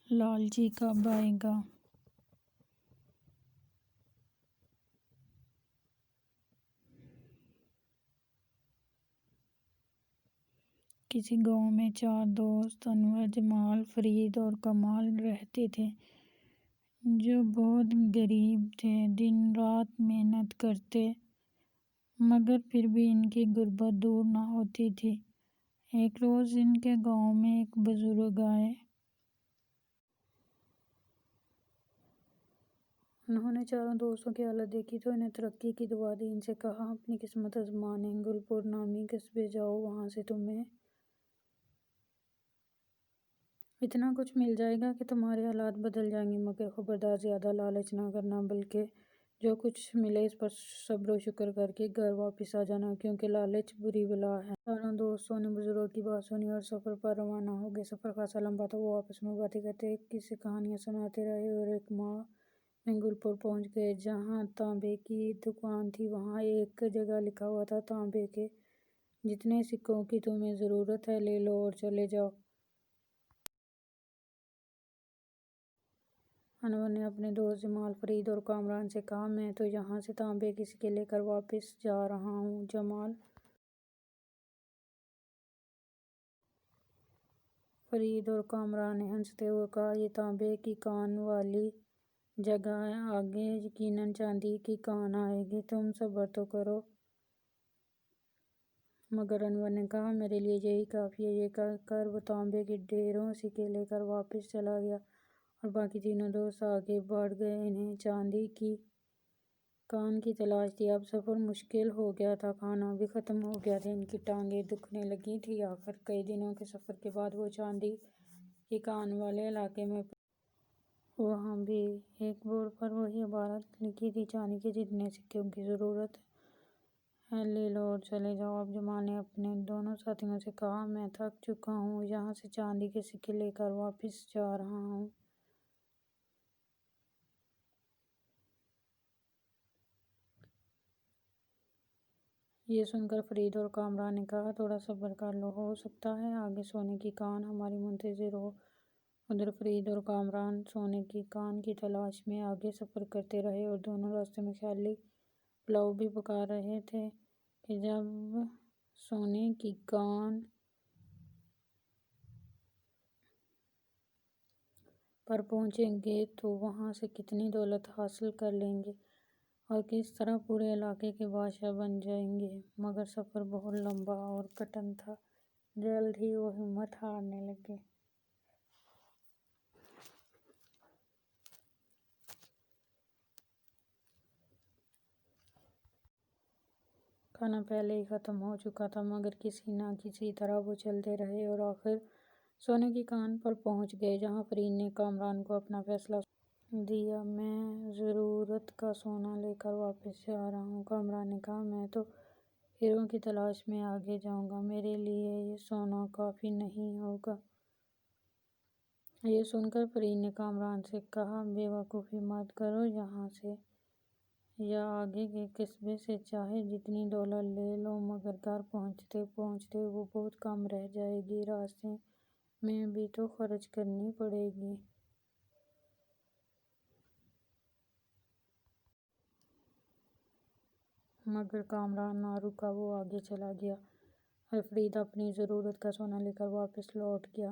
لالچی کب آئے گا؟ کسی گاؤں میں 4 دوست انور، جمال، فرید اور کمال رہتے تھے، جو بہت غریب تھے۔ دن رات محنت کرتے، مگر پھر بھی ان کی غربت دور نہ ہوتی تھی۔ ایک روز ان کے گاؤں میں ایک بزرگ آئے۔ انہوں نے چاروں دوستوں کی حالت دیکھی تو انہیں ترقی کی دعا دی۔ ان سے کہا، اپنی قسمت آزمانے گل پور نامی قصبے جاؤ، وہاں سے تمہیں اتنا کچھ مل جائے گا کہ تمہارے حالات بدل جائیں گے، مگر خبردار زیادہ لالچ نہ کرنا، بلکہ جو کچھ ملے اس پر صبر و شکر کر کے گھر واپس آ جانا، کیونکہ لالچ بری بلا ہے۔ چاروں دوستوں نے بزرگ کی بات سنی اور سفر پر روانہ ہو گئے۔ سفر خاصا لمبا تھا۔ وہ آپس میں باتیں کرتے، ایک قصے کہانیاں سناتے رہے اور ایک ماہ میں گل پور پہنچ گئے۔ جہاں تانبے کی دکان تھی، وہاں ایک جگہ لکھا ہوا تھا، تانبے کے جتنے سکوں کی تمہیں ضرورت ہے لے لو اور چلے جاؤ۔ انور نے اپنے دوست جمال، فرید اور کامران سے کہا، میں تو یہاں سے تانبے کے سکے لے کر واپس جا رہا ہوں۔ جمال، فرید اور کامران نے ہنستے ہوئے کہا، یہ تانبے کی کان والی جگہ ہے، آگے یقیناً چاندی کی کان آئے گی، تم صبر تو کرو۔ مگر انور نے کہا، میرے لیے یہی کافی ہے۔ یہ کہہ کر وہ تانبے کے ڈھیروں سکے لے کر واپس چلا گیا اور باقی تینوں دوست آگے بڑھ گئے۔ انہیں چاندی کی کان کی تلاش تھی۔ اب سفر مشکل ہو گیا تھا، کھانا بھی ختم ہو گیا تھا، ان کی ٹانگیں دکھنے لگی تھیں۔ آخر کئی دنوں کے سفر کے بعد وہ چاندی کی کان والے علاقے میں پہنچے۔ وہاں بھی ایک بورڈ پر وہی عبارت لکھی تھی، چاندی کے جتنے سکوں کی ضرورت ہے لے لو اور چلے جاؤ۔ اب جمال نے اپنے دونوں ساتھیوں سے کہا، میں تھک چکا ہوں، یہاں سے چاندی کے سکے لے کر واپس جا رہا ہوں۔ یہ سن کر فرید اور کامران نے کہا، تھوڑا صبر کر لو، ہو سکتا ہے آگے سونے کی کان ہماری منتظر ہو۔ ادھر فرید اور کامران سونے کی کان کی تلاش میں آگے سفر کرتے رہے اور دونوں راستے میں خیالی پلاؤ بھی پکا رہے تھے کہ جب سونے کی کان پر پہنچیں گے تو وہاں سے کتنی دولت حاصل کر لیں گے اور کس طرح پورے علاقے کے بادشاہ بن جائیں گے۔ مگر سفر بہت لمبا اور کٹھن تھا، جلد ہی وہ ہمت ہارنے لگے۔ کھانا پہلے ہی ختم ہو چکا تھا، مگر کسی نہ کسی طرح وہ چلتے رہے اور آخر سونے کی کان پر پہنچ گئے، جہاں فرید نے کامران کو اپنا فیصلہ دیا۔ میں ضرورت کا سونا لے کر واپس جا رہا ہوں۔ کامران نے کہا، میں تو ہیروں کی تلاش میں آگے جاؤں گا، میرے لیے یہ سونا کافی نہیں ہوگا۔ یہ سن کر فرید نے کامران سے کہا، بے وقوفی مت کرو، یہاں سے یا آگے کے قصبے سے چاہے جتنی دولت لے لو، مگر گھر پہنچتے پہنچتے وہ بہت کم رہ جائے گی، راستے میں بھی تو خرچ کرنی پڑے گی۔ مگر کامران نہ رکا، وہ آگے چلا گیا اور فرید اپنی ضرورت کا سونا لے کر واپس لوٹ گیا۔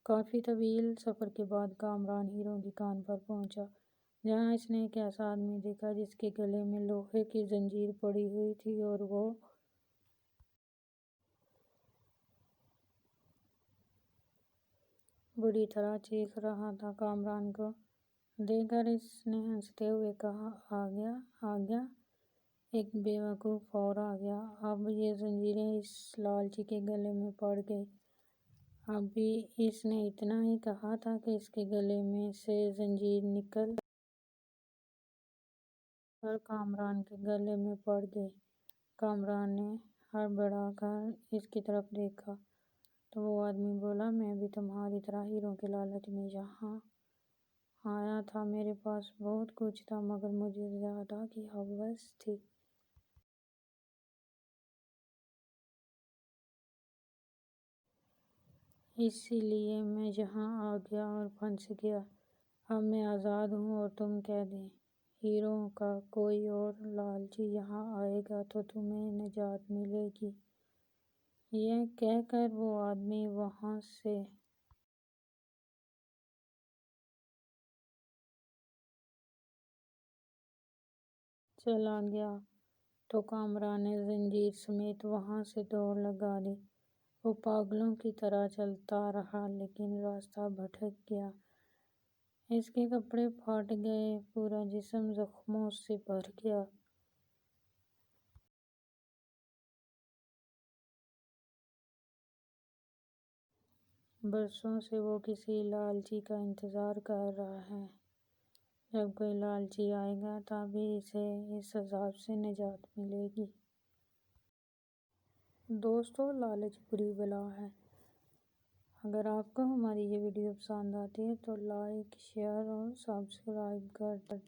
کافی طویل سفر کے بعد کامران ہیروں کی کان پر پہنچا، جہاں اس نے ایک ایسا آدمی دیکھا جس کے گلے میں لوہے کی زنجیر پڑی ہوئی تھی اور وہ بری طرح چیخ رہا تھا۔ کامران کو دیکھ کر اس نے ہنستے ہوئے کہا، آ گیا آ گیا، ایک بے وقوف اور آ گیا۔ اب یہ زنجیریں اس لالچی کے گلے میں پڑ گئی۔ ابھی اس نے اتنا ہی کہا تھا کہ اس کے گلے میں سے زنجیر نکل کر کامران کے گلے میں پڑ گئی۔ کامران نے ہڑبڑا کر اس کی طرف دیکھا تو وہ آدمی بولا، میں بھی تمہاری طرح ہیروں کے لالچ میں یہاں آیا تھا، میرے پاس بہت کچھ تھا، مگر مجھے زیادہ کی ہوس تھی۔ اسی لیے میں یہاں آ گیا اور پھنس گیا۔ اب میں آزاد ہوں اور تم کہہ دیں ہیروں کا کوئی اور لالچی یہاں آئے گا تو تمہیں نجات ملے گی۔ یہ کہہ کر وہ آدمی وہاں سے چلا گیا تو کامران نے زنجیر سمیت وہاں سے دوڑ لگا دی۔ وہ پاگلوں کی طرح چلتا رہا لیکن راستہ بھٹک گیا۔ اس کے کپڑے پھٹ گئے، پورا جسم زخموں سے بھر گیا۔ برسوں سے وہ کسی لالچی کا انتظار کر رہا ہے۔ جب کوئی لالچی آئے گا تبھی اسے اس عذاب سے نجات ملے گی۔ دوستو، لالچ بری بلا ہے۔ اگر آپ کو ہماری یہ ویڈیو پسند آتی ہے تو لائک، شیئر اور سبسکرائب کر دیں۔